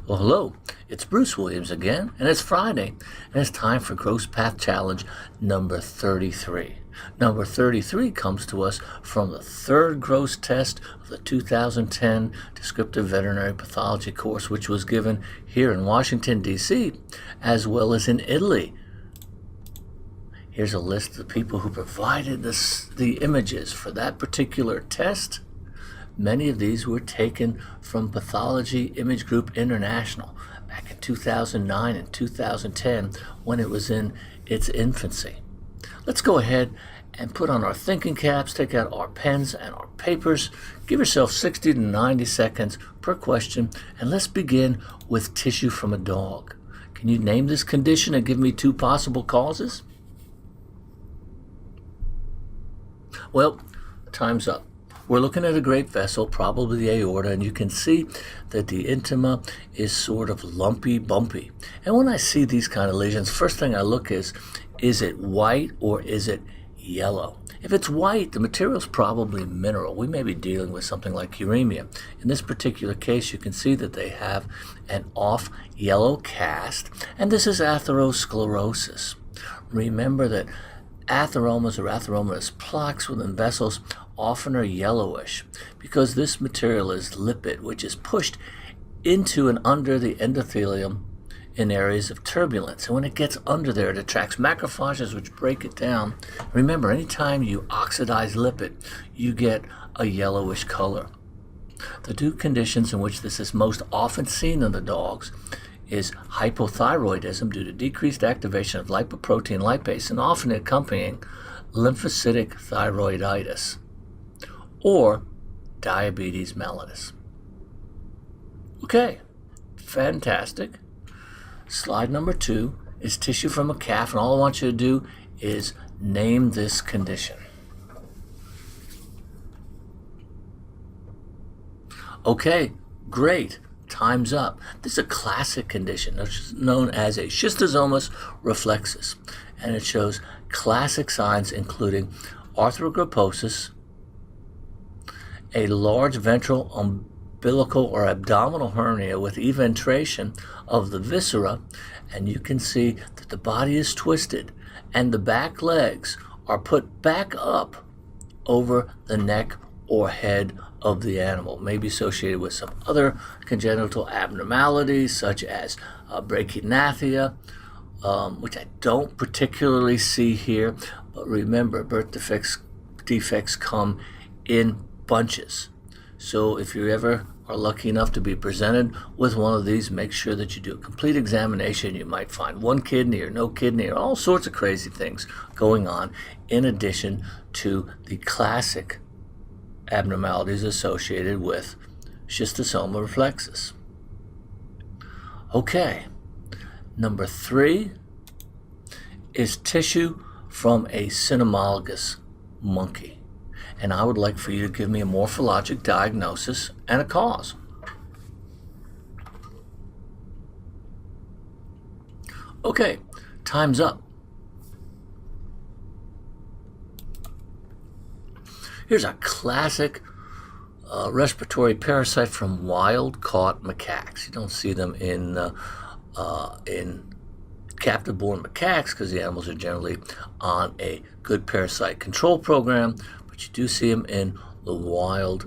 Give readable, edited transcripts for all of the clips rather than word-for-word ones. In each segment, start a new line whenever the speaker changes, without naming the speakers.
Well, hello, it's Bruce Williams again, and it's Friday, and it's time for Growth Path Challenge number 33. Number 33 comes to us from the third growth test of the 2010 Descriptive Veterinary Pathology course, which was given here in Washington, D.C., as well as in Italy. Here's a list of the people who provided the images for that particular test. Many of these were taken from Pathology Image Group International back in 2009 and 2010 when it was in its infancy. Let's go ahead and put on our thinking caps, take out our pens and our papers, give yourself 60 to 90 seconds per question, and let's begin with tissue from a dog. Can you name this condition and give me two possible causes? Well, time's up. We're looking at a great vessel, probably the aorta, and you can see that the intima is sort of lumpy, bumpy. And when I see these kind of lesions, first thing I look is it white or is it yellow? If it's white, the material's probably mineral. We may be dealing with something like uremia. In this particular case, you can see that they have an off yellow cast, and this is atherosclerosis. Remember that atheromas or atheromatous plaques within vessels often are yellowish because this material is lipid, which is pushed into and under the endothelium in areas of turbulence. And when it gets under there, it attracts macrophages, which break it down. Remember, anytime you oxidize lipid, you get a yellowish color. The two conditions in which this is most often seen in the dogs is hypothyroidism due to decreased activation of lipoprotein lipase and often accompanying lymphocytic thyroiditis, or diabetes mellitus. Okay, fantastic. Slide number 2 is tissue from a calf, and all I want you to do is name this condition. Okay, great. Time's up. This is a classic condition known as a schistosomus reflexus, and it shows classic signs including arthrogryposis, a large ventral umbilical or abdominal hernia with eventration of the viscera, and you can see that the body is twisted and the back legs are put back up over the neck or head of the animal, may be associated with some other congenital abnormalities such as brachynathia, which I don't particularly see here, but remember, birth defects come in bunches. So if you ever are lucky enough to be presented with one of these, make sure that you do a complete examination. You might find one kidney or no kidney or all sorts of crazy things going on in addition to the classic abnormalities associated with schistosoma reflexus. Okay, number 3 is tissue from a cynomolgus monkey. And I would like for you to give me a morphologic diagnosis and a cause. Okay, time's up. Here's a classic respiratory parasite from wild-caught macaques. You don't see them in captive-born macaques because the animals are generally on a good parasite control program, but you do see them in the wild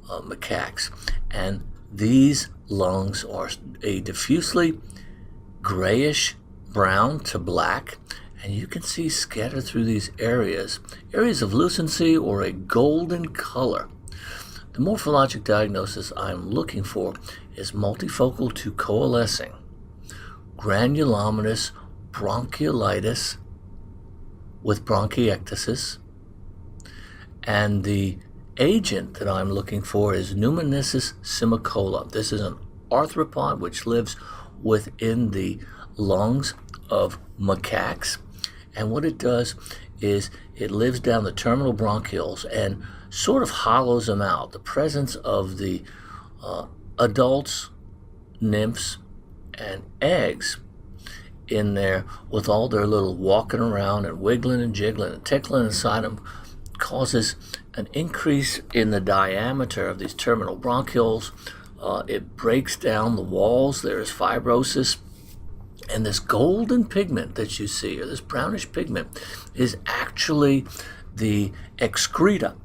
macaques. And these lungs are a diffusely grayish brown to black, and you can see scattered through these areas of lucency or a golden color. The morphologic diagnosis I'm looking for is multifocal to coalescing granulomatous bronchiolitis with bronchiectasis, and the agent that I'm looking for is Pneumonisis simicola. This is an arthropod which lives within the lungs of macaques, and what it does is it lives down the terminal bronchioles and sort of hollows them out. The presence of the adults, nymphs, and eggs in there with all their little walking around and wiggling and jiggling and tickling inside them causes an increase in the diameter of these terminal bronchioles, It breaks down the walls. There is fibrosis. And this golden pigment that you see, or this brownish pigment, is actually the excreta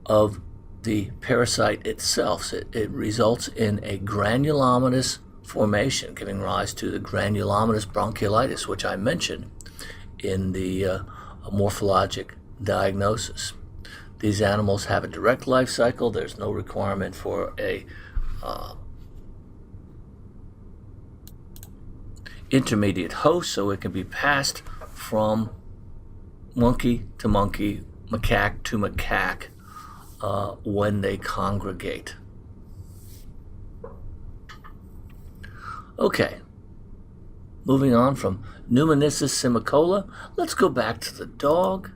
of the parasite itself. So it results in a granulomatous formation, giving rise to the granulomatous bronchiolitis, which I mentioned in the morphologic diagnosis. These animals have a direct life cycle. There's no requirement for a intermediate host, so it can be passed from monkey to monkey, macaque to macaque when they congregate. Okay, moving on from pneumonitis simicola, let's go back to the dog,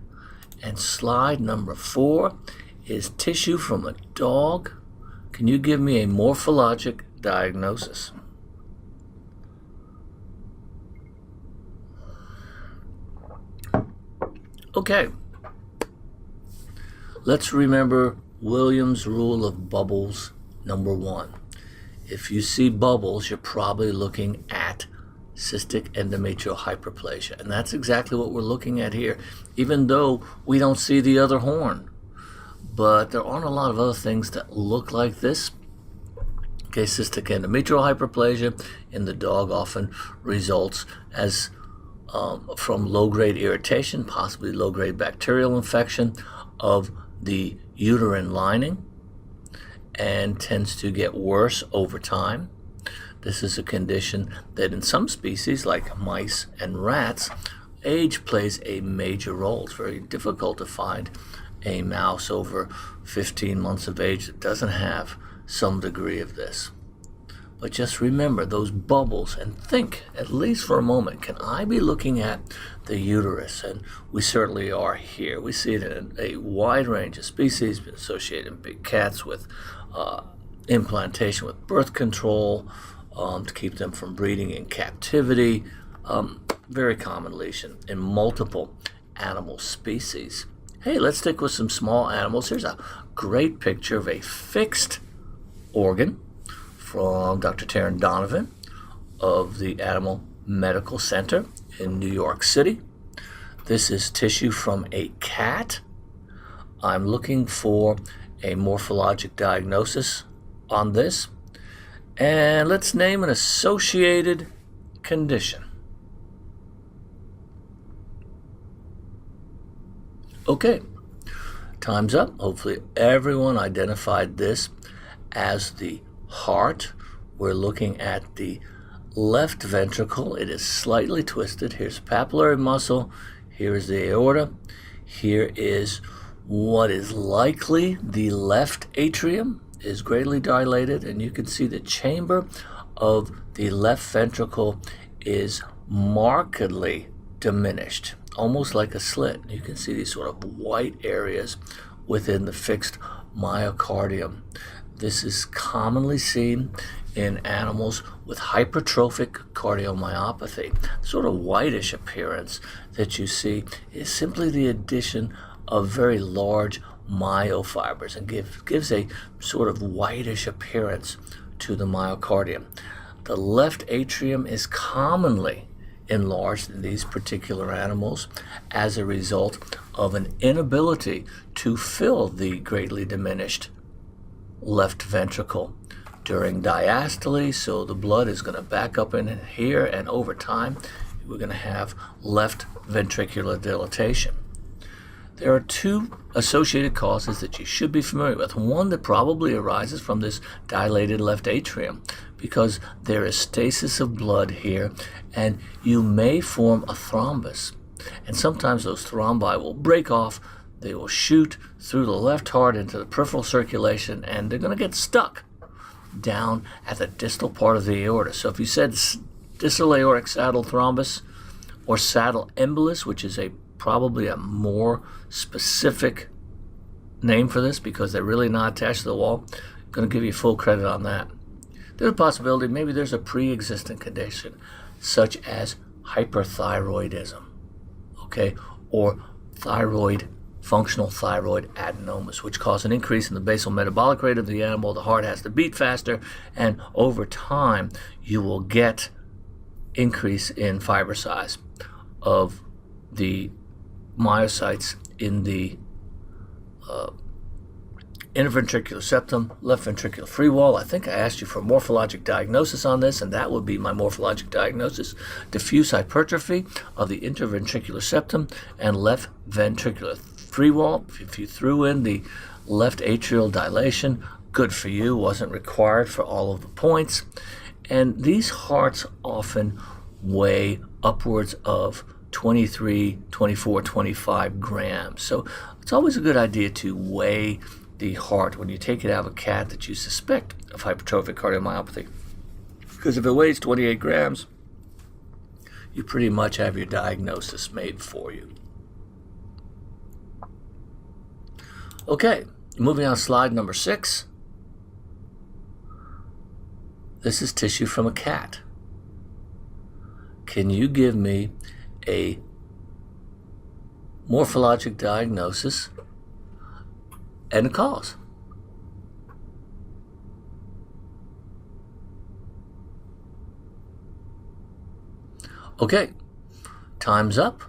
and slide number 4 is tissue from a dog. Can you give me a morphologic diagnosis? Okay, let's remember Williams' rule of bubbles number 1. If you see bubbles, you're probably looking at cystic endometrial hyperplasia, and that's exactly what we're looking at here, even though we don't see the other horn. But there aren't a lot of other things that look like this. Okay, cystic endometrial hyperplasia in the dog often results as from low-grade irritation, possibly low-grade bacterial infection of the uterine lining, and tends to get worse over time. This is a condition that in some species, like mice and rats, age plays a major role. It's very difficult to find a mouse over 15 months of age that doesn't have some degree of this. But just remember those bubbles and think, at least for a moment, can I be looking at the uterus? And we certainly are here. We see it in a wide range of species, associated in big cats with implantation with birth control to keep them from breeding in captivity. Very common lesion in multiple animal species. Hey, let's stick with some small animals. Here's a great picture of a fixed organ from Dr. Taryn Donovan of the Animal Medical Center in New York City. This is tissue from a cat. I'm looking for a morphologic diagnosis on this. And let's name an associated condition. Okay, time's up. Hopefully everyone identified this as the heart. We're looking at the left ventricle. It is slightly twisted. Here's papillary muscle. Here is the aorta. Here is what is likely the left atrium is greatly dilated, and you can see the chamber of the left ventricle is markedly diminished, almost like a slit. You can see these sort of white areas within the fixed myocardium. This is commonly seen in animals with hypertrophic cardiomyopathy. Sort of whitish appearance that you see is simply the addition of very large myofibers and gives a sort of whitish appearance to the myocardium. The left atrium is commonly enlarged in these particular animals as a result of an inability to fill the greatly diminished left ventricle during diastole, so the blood is going to back up in here, and over time we're going to have left ventricular dilatation. There are 2 associated causes that you should be familiar with. One that probably arises from this dilated left atrium, because there is stasis of blood here, and you may form a thrombus. And sometimes those thrombi will break off. They will shoot through the left heart into the peripheral circulation, and they're going to get stuck down at the distal part of the aorta. So if you said distal aortic saddle thrombus or saddle embolus, which is probably a more specific name for this because they're really not attached to the wall, I'm going to give you full credit on that. There's a possibility maybe there's a pre-existing condition such as hyperthyroidism, okay, or thyroid functional thyroid adenomas, which cause an increase in the basal metabolic rate of the animal. The heart has to beat faster, and over time you will get increase in fiber size of the myocytes in the interventricular septum, left ventricular free wall. I think I asked you for a morphologic diagnosis on this, and that would be my morphologic diagnosis: diffuse hypertrophy of the interventricular septum and left ventricular free wall. If you threw in the left atrial dilation, good for you, wasn't required for all of the points. And these hearts often weigh upwards of 23, 24, 25 grams. So it's always a good idea to weigh the heart when you take it out of a cat that you suspect of hypertrophic cardiomyopathy. Because if it weighs 28 grams, you pretty much have your diagnosis made for you. Okay, moving on to slide number 6. This is tissue from a cat. Can you give me a morphologic diagnosis and a cause? Okay, time's up.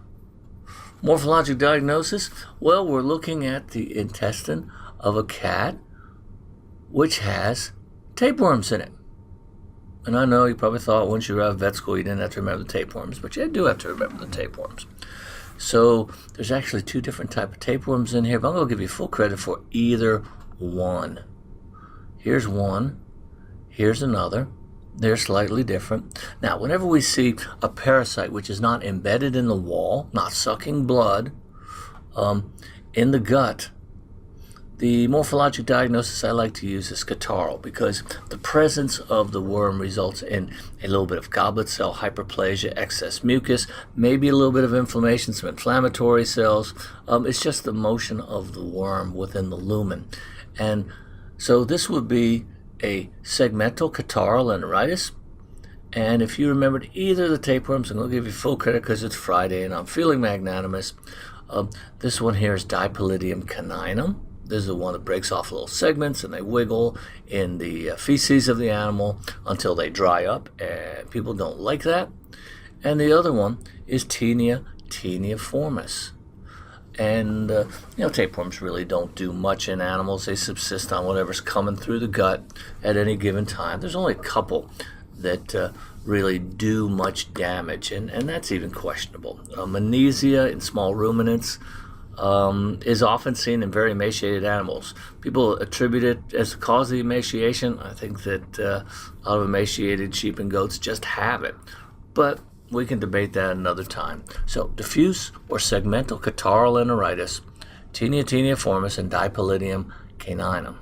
Morphologic diagnosis, well, we're looking at the intestine of a cat which has tapeworms in it. And I know you probably thought once you were out of vet school you didn't have to remember the tapeworms, but you do have to remember the tapeworms. So there's actually 2 different types of tapeworms in here, but I'm going to give you full credit for either one. Here's one, here's another. They're slightly different. Now, whenever we see a parasite which is not embedded in the wall, not sucking blood, in the gut, the morphologic diagnosis I like to use is catarrhal, because the presence of the worm results in a little bit of goblet cell hyperplasia, excess mucus, maybe a little bit of inflammation, some inflammatory cells. It's just the motion of the worm within the lumen. And so this would be a segmental catarrhal enteritis. And if you remembered either of the tapeworms, I'm going to give you full credit because it's Friday and I'm feeling magnanimous. This one here is Dipylidium caninum. This is the one that breaks off little segments and they wiggle in the feces of the animal until they dry up, and people don't like that. And the other one is Taenia taeniformis. And tapeworms really don't do much in animals. They subsist on whatever's coming through the gut at any given time. There's only a couple that really do much damage, and that's even questionable. Menesia in small ruminants is often seen in very emaciated animals. People attribute it as the cause of the emaciation. I think that a lot of emaciated sheep and goats just have it. But we can debate that another time. So, diffuse or segmental catarrhal enteritis, Taenia taeniformis, and Dipylidium caninum.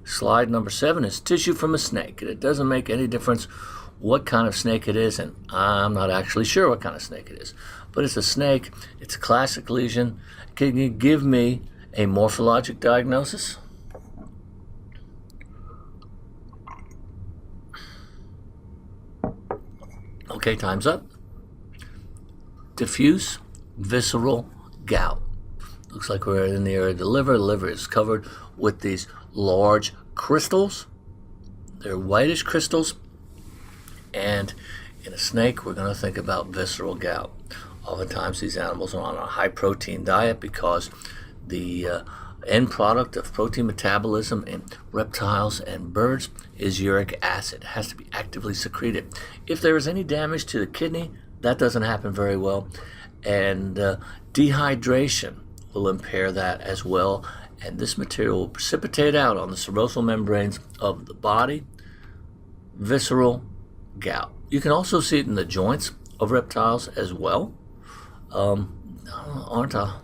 Slide number 7 is tissue from a snake. And it doesn't make any difference what kind of snake it is, and I'm not actually sure what kind of snake it is. But it's a snake. It's a classic lesion. Can you give me a morphologic diagnosis? Okay, time's up. Diffuse visceral gout. Looks like we're in the area of the liver. The liver is covered with these large crystals. They're whitish crystals. And in a snake, we're going to think about visceral gout. Oftentimes, these animals are on a high-protein diet because the end product of protein metabolism in reptiles and birds is uric acid. It has to be actively secreted. If there is any damage to the kidney, that doesn't happen very well. And dehydration will impair that as well. And this material will precipitate out on the serosal membranes of the body. Visceral gout. You can also see it in the joints of reptiles as well. Aren't a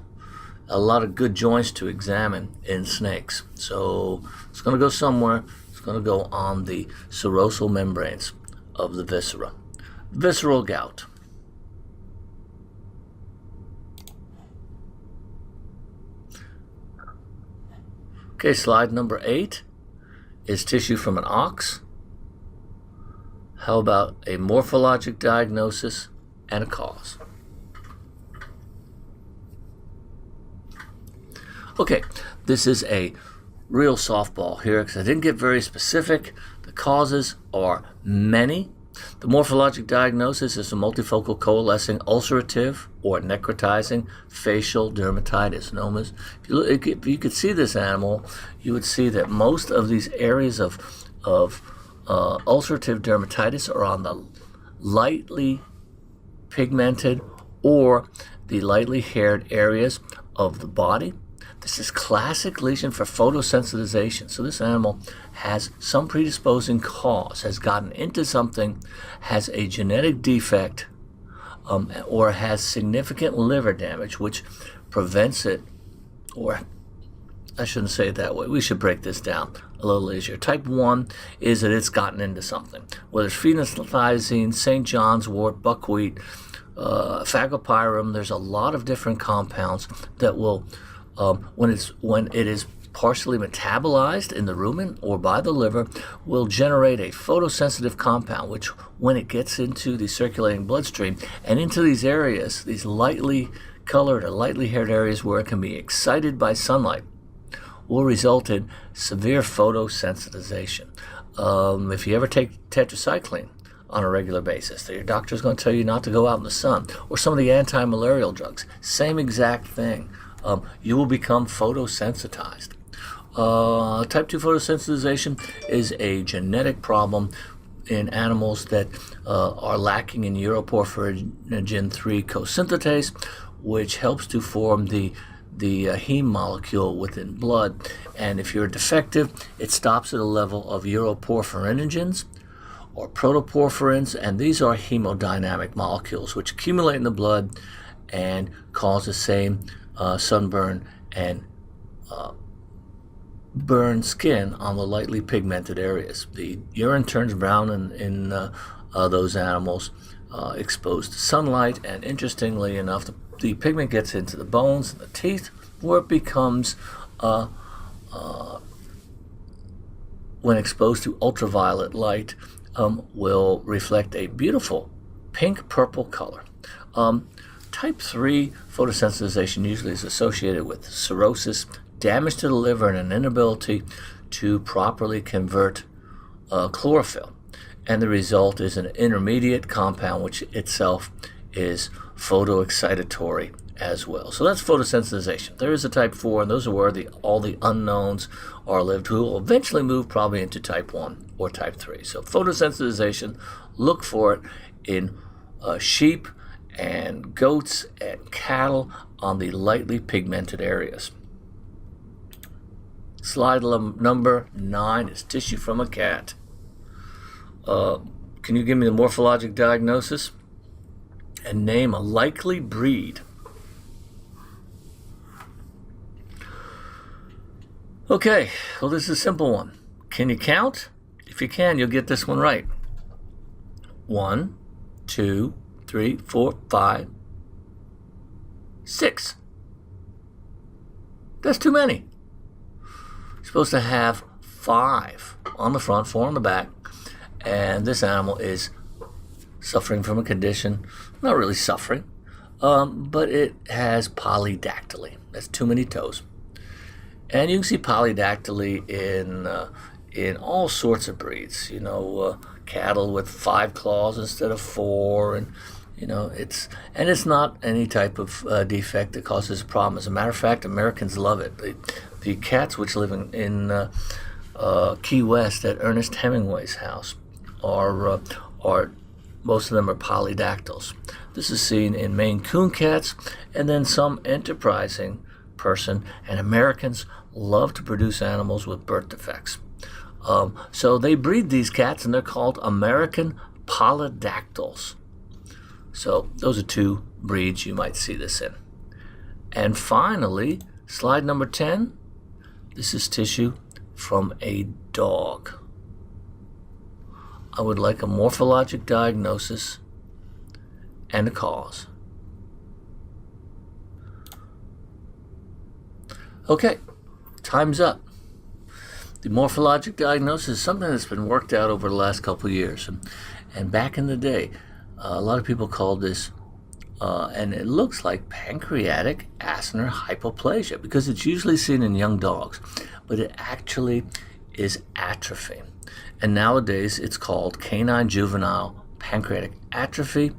lot of good joints to examine in snakes. So it's going to go somewhere. It's going to go on the serosal membranes of the viscera. Visceral gout. Okay, slide number 8 is tissue from an ox. How about a morphologic diagnosis and a cause? Okay, this is a real softball here because I didn't get very specific. The causes are many. The morphologic diagnosis is a multifocal coalescing ulcerative or necrotizing facial dermatitis. If you could see this animal, you would see that most of these areas of ulcerative dermatitis are on the lightly pigmented or the lightly haired areas of the body. This is classic lesion for photosensitization. So this animal has some predisposing cause, has gotten into something, has a genetic defect, or has significant liver damage, which prevents it, or I shouldn't say it that way. We should break this down a little easier. Type 1 is that it's gotten into something, whether it's phenylphthalein, St. John's wort, buckwheat, phagopyrum. There's a lot of different compounds that will when it is partially metabolized in the rumen or by the liver, will generate a photosensitive compound, which when it gets into the circulating bloodstream and into these areas, these lightly colored or lightly haired areas where it can be excited by sunlight, will result in severe photosensitization. If you ever take tetracycline on a regular basis, your doctor is going to tell you not to go out in the sun, or some of the anti-malarial drugs, same exact thing. You will become photosensitized. Type 2 photosensitization is a genetic problem in animals that are lacking in uroporphyrin 3 co-synthetase, which helps to form the heme molecule within blood. And if you're defective, it stops at a level of uroporphyrinogens or protoporphyrins, and these are hemodynamic molecules which accumulate in the blood and cause the same sunburn and burn skin on the lightly pigmented areas. The urine turns brown in those animals exposed to sunlight, and interestingly enough, the pigment gets into the bones and the teeth, where it becomes, when exposed to ultraviolet light, will reflect a beautiful pink-purple color. Type 3 photosensitization usually is associated with cirrhosis, damage to the liver, and an inability to properly convert chlorophyll. And the result is an intermediate compound, which itself is photoexcitatory as well. So that's photosensitization. There is a type 4, and those are where all the unknowns are lived, who will eventually move probably into type 1 or type 3. So photosensitization, look for it in sheep and goats and cattle on the lightly pigmented areas. Slide number 9 is tissue from a cat. Can you give me the morphologic diagnosis and name a likely breed? Okay, well, this is a simple one. Can you count? If you can, you'll get this one right. 1, 2, 3, 4, 5, 6. That's too many. You're supposed to have 5 on the front, 4 on the back, and this animal is suffering from a condition, not really suffering, but it has polydactyly. That's too many toes. And you can see polydactyly in all sorts of breeds. Cattle with 5 claws instead of 4, and it's not any type of defect that causes a problem. As a matter of fact, Americans love it. The cats which live in Key West at Ernest Hemingway's house are most of them are polydactyls. This is seen in Maine Coon cats, and then some enterprising person, and Americans love to produce animals with birth defects. So they breed these cats, and they're called American polydactyls. So those are 2 breeds you might see this in. And finally, slide number 10, this is tissue from a dog. I would like a morphologic diagnosis and a cause. Okay, time's up. The morphologic diagnosis is something that's been worked out over the last couple of years. And back in the day, a lot of people called this and it looks like pancreatic acinar hypoplasia because it's usually seen in young dogs, but it actually is atrophy. And nowadays it's called canine juvenile pancreatic atrophy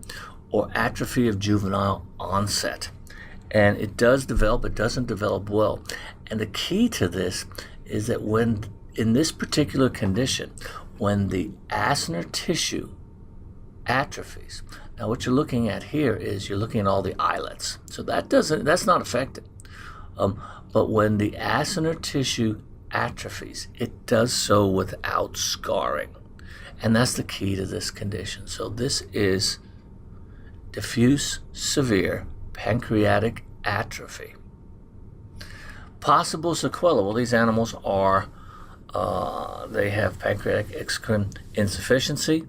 or atrophy of juvenile onset. And it does develop, it doesn't develop well. And the key to this is that when, in this particular condition, when the acinar tissue atrophies, now what you're looking at here is you're looking at all the islets. So that's not affected. But when the acinar tissue atrophies, it does so without scarring. And that's the key to this condition. So this is diffuse severe pancreatic atrophy. Possible sequelae. Well, these animals are, they have pancreatic exocrine insufficiency,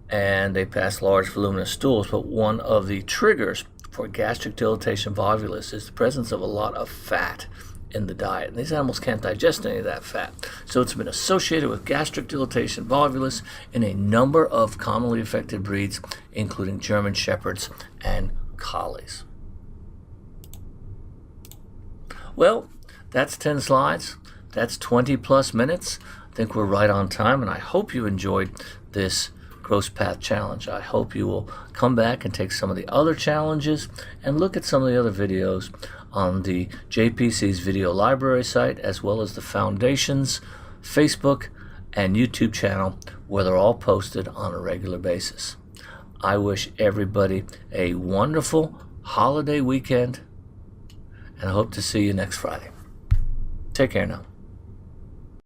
and they pass large voluminous stools. But one of the triggers for gastric dilatation volvulus is the presence of a lot of fat in the diet. And these animals can't digest any of that fat. So it's been associated with gastric dilatation volvulus in a number of commonly affected breeds, including German Shepherds and Collies. Well, that's 10 slides. That's 20 plus minutes. I think we're right on time, and I hope you enjoyed this Gross Path Challenge. I hope you will come back and take some of the other challenges and look at some of the other videos on the JPC's video library site, as well as the Foundation's Facebook and YouTube channel, where they're all posted on a regular basis. I wish everybody a wonderful holiday weekend, and I hope to see you next Friday. Take care now.